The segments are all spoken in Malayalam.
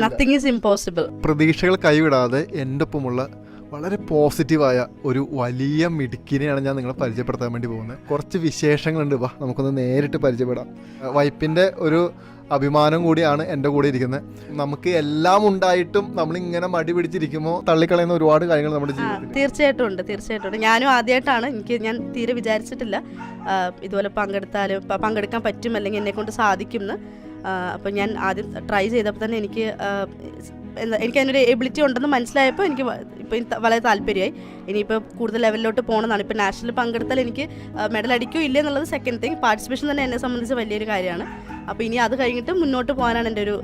Nothing is impossible. പ്രതീക്ഷകൾ കൈവിടാതെ എൻ്റെ ഒപ്പമുള്ള വളരെ പോസിറ്റീവായ ഒരു വലിയ മിടുക്കിനെയാണ് ഞാൻ നിങ്ങളെ പരിചയപ്പെടുത്താൻ വേണ്ടി പോകുന്നത്. കുറച്ച് വിശേഷങ്ങളുണ്ട്, വാ നമുക്കൊന്ന് നേരിട്ട് പരിചയപ്പെടാം. വൈപ്പിൻ്റെ ഒരു അഭിമാനം കൂടിയാണ് എൻ്റെ കൂടെ ഇരിക്കുന്നത്. നമുക്ക് എല്ലാം ഉണ്ടായിട്ടും നമ്മളിങ്ങനെ മടി പിടിച്ചിരിക്കുമ്പോൾ തള്ളിക്കളയുന്ന ഒരുപാട് കാര്യങ്ങൾ നമ്മുടെ ജീവിതത്തിൽ തീർച്ചയായിട്ടും ഉണ്ട്. ഞാനും ആദ്യമായിട്ടാണ്, ഞാൻ തീരെ വിചാരിച്ചിട്ടില്ല ഇതുപോലെ പങ്കെടുക്കാൻ പറ്റും അല്ലെങ്കിൽ എന്നെ കൊണ്ട് സാധിക്കും എന്ന്. അപ്പോൾ ഞാൻ ആദ്യം ട്രൈ ചെയ്തപ്പോൾ തന്നെ എനിക്ക് അതിനൊരു എബിലിറ്റി ഉണ്ടെന്ന് മനസ്സിലായപ്പോൾ എനിക്ക് ഇപ്പോൾ വളരെ താല്പര്യമായി. ഇനിയിപ്പോൾ കൂടുതൽ ലെവലിലോട്ട് പോകണമെന്നാണ്. ഇപ്പോൾ നാഷണൽ പങ്കെടുത്താൽ എനിക്ക് മെഡൽ അടിക്കോ ഇല്ലേ എന്നുള്ളത് സെക്കൻഡ് തിങ്. പാർട്ടിസിപ്പേഷൻ തന്നെ എന്നെ സംബന്ധിച്ച് വലിയൊരു കാര്യമാണ്. അപ്പോൾ ഇനി അത് കഴിഞ്ഞിട്ട് മുന്നോട്ട് പോകാനാണ് എൻ്റെ ഒരു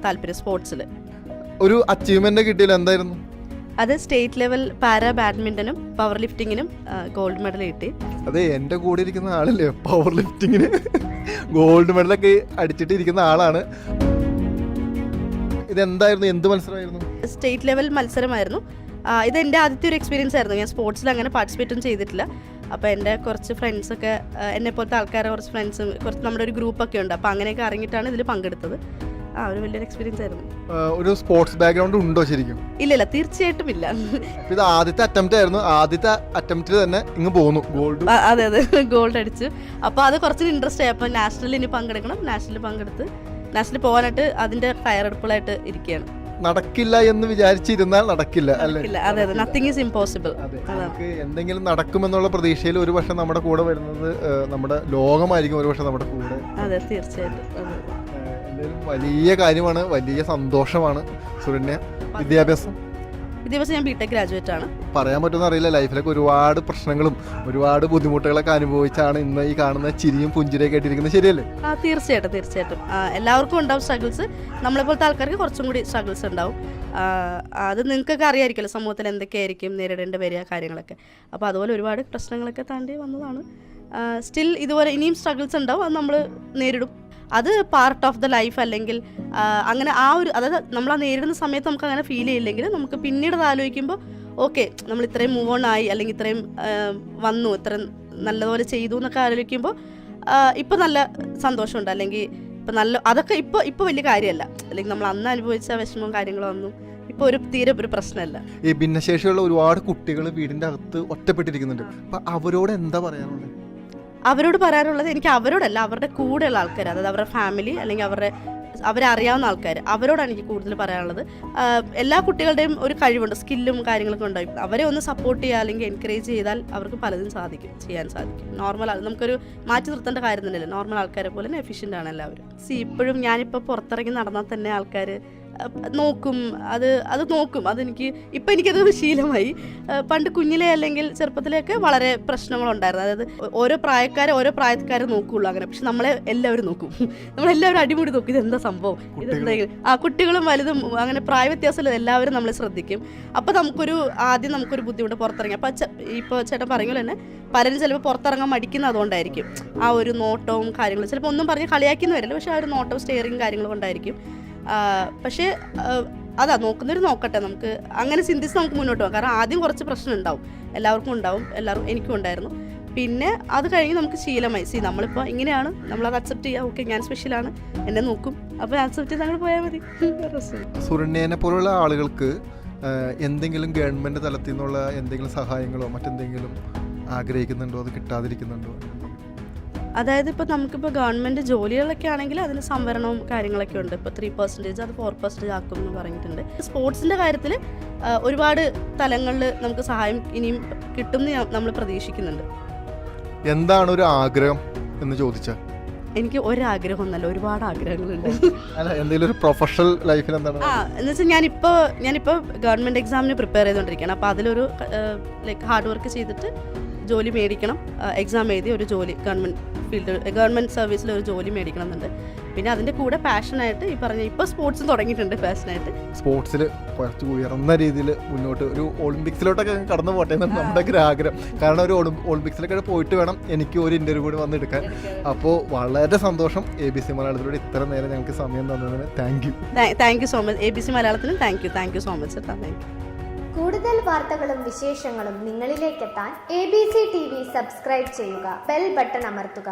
താല്പര്യം സ്പോർട്സിൽ. ഒരു അച്ചീവ്മെൻ്റ് കിട്ടിയില്ല, എന്തായിരുന്നു അത്? സ്റ്റേറ്റ് ലെവൽ പാരാ ബാഡ്മിൻ്റനും പവർ ലിഫ്റ്റിങ്ങിനും ഗോൾഡ് മെഡൽ കിട്ടി. അതെ, എൻ്റെ കൂടെ ഇരിക്കുന്ന ആളല്ലേ പവർ ലിഫ്റ്റിങ്ങിന് ഗോൾഡ് മെഡലൊക്കെ അടിച്ചിട്ടിരിക്കുന്ന ആളാണ്. ഇതെന്തായിരുന്നു, എന്ത് മത്സരമായിരുന്നു? State level മത്സരമായിരുന്നു. ഇത് എൻ്റെ ആദ്യത്തെ ഒരു എക്സ്പീരിയൻസ് ആയിരുന്നു. ഞാൻ സ്പോർട്സിൽ അങ്ങനെ പാർട്ടിസിപ്പേറ്റും ചെയ്തിട്ടില്ല. അപ്പോൾ എൻ്റെ കുറച്ച് ഫ്രണ്ട്സൊക്കെ, എന്നെ പോലത്തെ ആൾക്കാരെ കുറച്ച് ഫ്രണ്ട്സും കുറച്ച് നമ്മുടെ ഒരു ഗ്രൂപ്പൊക്കെ ഉണ്ട്. അപ്പോൾ അങ്ങനെയൊക്കെ ഇറങ്ങിയിട്ടാണ് ഇതിൽ പങ്കെടുത്തത്. ഒരു വലിയൊരു എക്സ്പീരിയൻസ് ആയിരുന്നു. ഒരു സ്പോർട്സ് ബാക്ക്ഗ്രൗണ്ട് ഉണ്ടോ ശരിക്കും? ഇല്ല, തീർച്ചയായിട്ടും ഇല്ല. ഇത് ആദ്യത്തെ അറ്റംപ്റ്റ് ആയിരുന്നു. ആദ്യത്തെ അറ്റംപ്റ്റിൽ തന്നെ ഇങ്ങ് പോന്നു ഗോൾഡ്. അതെ, ഗോൾഡ് അടിച്ചു. അപ്പോൾ അത് കുറച്ച് ഇൻട്രസ്റ്റ് ആയി. അപ്പോൾ നാഷണലിൽ ഇനി പങ്കെടുക്കണം. നാഷണലിൽ പങ്കെടുത്ത് നാഷണലിൽ പോകാനായിട്ട് അതിൻ്റെ തയ്യാറെടുപ്പുകളായിട്ട് ഇരിക്കുകയാണ്. നടക്കില്ല എന്ന് വിചാരിച്ചിരുന്നാൽ നടക്കില്ല, അല്ലേ? അതെ, നത്തിങ് ഈസ് ഇമ്പോസിബിൾ. നമുക്ക് എന്തെങ്കിലും നടക്കുമെന്നുള്ള പ്രതീക്ഷയിൽ ഒരു പക്ഷെ നമ്മുടെ കൂടെ വരുന്നത് നമ്മുടെ ലോകമായിരിക്കും ഒരു പക്ഷെ നമ്മുടെ കൂടെ. അതെ, തീർച്ചയായിട്ടും. എന്തായാലും വലിയ കാര്യമാണ്, വലിയ സന്തോഷമാണ്. സുരണ്യ, വിദ്യാഭ്യാസം ഞാൻ ബിടെക് ഗ്രാജുവേറ്റ് ആണ്. പറയാൻ പറ്റുമെന്ന് അറിയില്ല, ലൈഫിലൊക്കെ ഒരുപാട് പ്രശ്നങ്ങളും ഒരുപാട് ബുദ്ധിമുട്ടുകളൊക്കെ അനുഭവിച്ചാണ് ഇന്ന് ഈ കാണുന്ന ചിരിയും പുഞ്ചിരിയൊക്കെ ആയിട്ടിരിക്കുന്നത്, ശരിയല്ലേ? തീർച്ചയായിട്ടും. എല്ലാവർക്കും ഉണ്ടാവും സ്ട്രഗിൾസ്. നമ്മളെപ്പോലത്തെ ആൾക്കാർക്ക് കുറച്ചും കൂടി സ്ട്രഗിൾസ് ഉണ്ടാവും. അത് നിങ്ങൾക്കൊക്കെ അറിയാമായിരിക്കുമല്ലോ സമൂഹത്തിൽ എന്തൊക്കെയായിരിക്കും നേരിടേണ്ടി വരിക കാര്യങ്ങളൊക്കെ. അപ്പോൾ അതുപോലെ ഒരുപാട് പ്രശ്നങ്ങളൊക്കെ താണ്ടി വന്നതാണ്. സ്റ്റിൽ ഇതുപോലെ ഇനിയും സ്ട്രഗിൾസ് ഉണ്ടാവും, അത് നമ്മൾ നേരിടും. അത് പാർട്ട് ഓഫ് ദ ലൈഫ്. അല്ലെങ്കിൽ അങ്ങനെ അതായത് നമ്മൾ നേരിടുന്ന സമയത്ത് നമുക്ക് അങ്ങനെ ഫീൽ ചെയ്യില്ലെങ്കിൽ നമുക്ക് പിന്നീട് അത് ആലോചിക്കുമ്പോൾ ഓക്കെ, നമ്മൾ ഇത്രയും മൂവ് ഓൺ ആയി, അല്ലെങ്കിൽ ഇത്രയും വന്നു, ഇത്രയും നല്ലതുപോലെ ചെയ്തു എന്നൊക്കെ ആലോചിക്കുമ്പോൾ ഇപ്പം നല്ല സന്തോഷമുണ്ട്. അല്ലെങ്കിൽ ഇപ്പം അതൊക്കെ ഇപ്പോൾ വലിയ കാര്യമല്ല. അല്ലെങ്കിൽ നമ്മൾ അന്ന് അനുഭവിച്ച വിഷമവും കാര്യങ്ങളും ഒന്നും ഇപ്പോൾ തീരെ ഒരു പ്രശ്നമല്ല. ഈ ഭിന്നശേഷിയുള്ള ഒരുപാട് കുട്ടികൾ വീടിൻ്റെ അകത്ത് ഒറ്റപ്പെട്ടിരിക്കുന്നുണ്ട്. അപ്പം അവരോട് എന്താ പറയാനുള്ളത്? അവരോട് പറയാനുള്ളത്, എനിക്ക് അവരോടല്ല, അവരുടെ കൂടെയുള്ള ആൾക്കാർ, അതായത് അവരുടെ ഫാമിലി അല്ലെങ്കിൽ അവരെ അറിയാവുന്ന ആൾക്കാർ, അവരോടാണ് എനിക്ക് കൂടുതൽ പറയാനുള്ളത്. എല്ലാ കുട്ടികളുടെയും ഒരു കഴിവുണ്ട്, സ്കില്ലും കാര്യങ്ങളൊക്കെ ഉണ്ടാവും. അവരെ ഒന്ന് സപ്പോർട്ട് ചെയ്യുക അല്ലെങ്കിൽ എൻകറേജ് ചെയ്താൽ അവർക്ക് പലതും ചെയ്യാൻ സാധിക്കും. നോർമൽ നമുക്കൊരു മാറ്റി നിർത്തേണ്ട കാര്യം തന്നെയല്ല. നോർമൽ ആൾക്കാരെ പോലെ തന്നെ എഫിഷ്യൻ്റ് ആണ് എല്ലാവരും. ഇപ്പോഴും ഞാനിപ്പോൾ പുറത്തിറങ്ങി നടന്നാൽ തന്നെ ആൾക്കാർ നോക്കും, അത് നോക്കും. എനിക്കത് ശീലമായി. പണ്ട് കുഞ്ഞിലെ അല്ലെങ്കിൽ ചെറുപ്പത്തിലൊക്കെ വളരെ പ്രശ്നങ്ങളുണ്ടായിരുന്നു. അതായത് ഓരോ പ്രായക്കാരെ നോക്കുകയുള്ളൂ അങ്ങനെ. പക്ഷെ നമ്മളെ എല്ലാവരും നോക്കും, നമ്മളെല്ലാവരും അടിമുടി നോക്കും, ഇതെന്താ സംഭവം, ഇതെന്തെങ്കിലും. കുട്ടികളും വലുതും അങ്ങനെ പ്രായ വ്യത്യാസമില്ല, എല്ലാവരും നമ്മളെ ശ്രദ്ധിക്കും. അപ്പോൾ ആദ്യം നമുക്കൊരു ബുദ്ധിമുട്ട് പുറത്തിറങ്ങി. അപ്പോൾ ഇപ്പോൾ ചേട്ടൻ പറയുമ്പോൾ തന്നെ പലരും ചിലപ്പോൾ പുറത്തിറങ്ങാൻ മടിക്കുന്ന അതുകൊണ്ടായിരിക്കും. ആ ഒരു നോട്ടവും കാര്യങ്ങളും ചിലപ്പോൾ ഒന്നും പറഞ്ഞ് കളിയാക്കിന്ന് വരില്ല, പക്ഷെ ആ ഒരു നോട്ടവും സ്റ്റെയറിങ് കാര്യങ്ങളും കൊണ്ടായിരിക്കും. പക്ഷേ അതാ നോക്കുന്നവർ നോക്കട്ടെ, നമുക്ക് അങ്ങനെ ചിന്തിച്ച് നമുക്ക് മുന്നോട്ട് പോകാം. കാരണം ആദ്യം കുറച്ച് പ്രശ്നം ഉണ്ടാവും, എല്ലാവർക്കും ഉണ്ടാവും, എനിക്കും ഉണ്ടായിരുന്നു. പിന്നെ അത് കഴിഞ്ഞ് നമുക്ക് ശീലമായി. നമ്മളിപ്പോൾ ഇങ്ങനെയാണ്, നമ്മളത് അക്സെപ്റ്റ് ചെയ്യുക. ഓക്കെ, ഞാൻ സ്പെഷ്യലാണ്, എന്നെ നോക്കും, അപ്പോൾ അക്സെപ്റ്റ് ചെയ്ത് അങ്ങനെ പോയാൽ മതി. സുരണ്യനെ പോലുള്ള ആളുകൾക്ക് എന്തെങ്കിലും ഗവൺമെൻറ് തലത്തിൽ നിന്നുള്ള എന്തെങ്കിലും സഹായങ്ങളോ മറ്റെന്തെങ്കിലും ആഗ്രഹിക്കുന്നുണ്ടോ, അത് കിട്ടാതിരിക്കുന്നുണ്ടോ? അതായത് ഇപ്പോൾ നമുക്കിപ്പോൾ ഗവൺമെൻറ് ജോലികളൊക്കെ ആണെങ്കിൽ അതിന് സംവരണവും കാര്യങ്ങളൊക്കെ ഉണ്ട്. ഇപ്പോൾ 3% അത് 4% ആക്കും എന്ന് പറഞ്ഞിട്ടുണ്ട്. സ്പോർട്സിൻ്റെ കാര്യത്തിൽ ഒരുപാട് തലങ്ങളിൽ നമുക്ക് സഹായം ഇനിയും കിട്ടുമെന്ന് നമ്മൾ പ്രതീക്ഷിക്കുന്നുണ്ട്. എന്താണ് ഒരു ആഗ്രഹം എന്ന് ചോദിച്ചാൽ? എനിക്ക് ഒരാഗ്രഹം ഒന്നല്ല, ഒരുപാട് ആഗ്രഹങ്ങളുണ്ട്. എന്തെങ്കിലും ഒരു പ്രൊഫഷണൽ ലൈഫിൽ എന്താണ്? എന്ന് വെച്ചാൽ ഞാനിപ്പോൾ ഗവൺമെൻറ് എക്സാമിന് പ്രിപ്പയർ ചെയ്തുകൊണ്ടിരിക്കുകയാണ്. അപ്പോൾ അതിലൊരു ഹാർഡ് വർക്ക് ചെയ്തിട്ട് ജോലി മേടിക്കണം. എക്സാം എഴുതി ഒരു ജോലി ഗവൺമെൻറ് സർവീസിൽ ഒരു ജോലി മേടിക്കണം എന്നുണ്ട്. പിന്നെ അതിൻ്റെ കൂടെ പാഷനായിട്ട് ഇപ്പോൾ സ്പോർട്സ് തുടങ്ങിയിട്ടുണ്ട്. പാഷനായിട്ട് സ്പോർട്സിൽ കുറച്ച് ഉയർന്ന രീതിയിൽ മുന്നോട്ട് ഒരു ഒളിമ്പിക്സിലോട്ടൊക്കെ കടന്നു പോട്ടെ എന്നാണ് നമ്മുടെ ഒരു ആഗ്രഹം. കാരണം ഒരു ഒളിമ്പിക്സിലൊക്കെ പോയിട്ട് വേണം എനിക്ക് ഒരു ഇൻ്റർവ്യൂ കൂടി വന്നെടുക്കാൻ. അപ്പോൾ വളരെ സന്തോഷം ABC മലയാളത്തിലൂടെ ഇത്ര നേരം ഞങ്ങൾക്ക് സമയം തന്നതിന് thank you so much. ABC മലയാളത്തിനും thank you so much. Thank you. കൂടുതൽ വാർത്തകളും വിശേഷങ്ങളും നിങ്ങളിലേക്കെത്താൻ ABC TV സബ്സ്ക്രൈബ് ചെയ്യുക, ബെൽ ബട്ടൺ അമർത്തുക.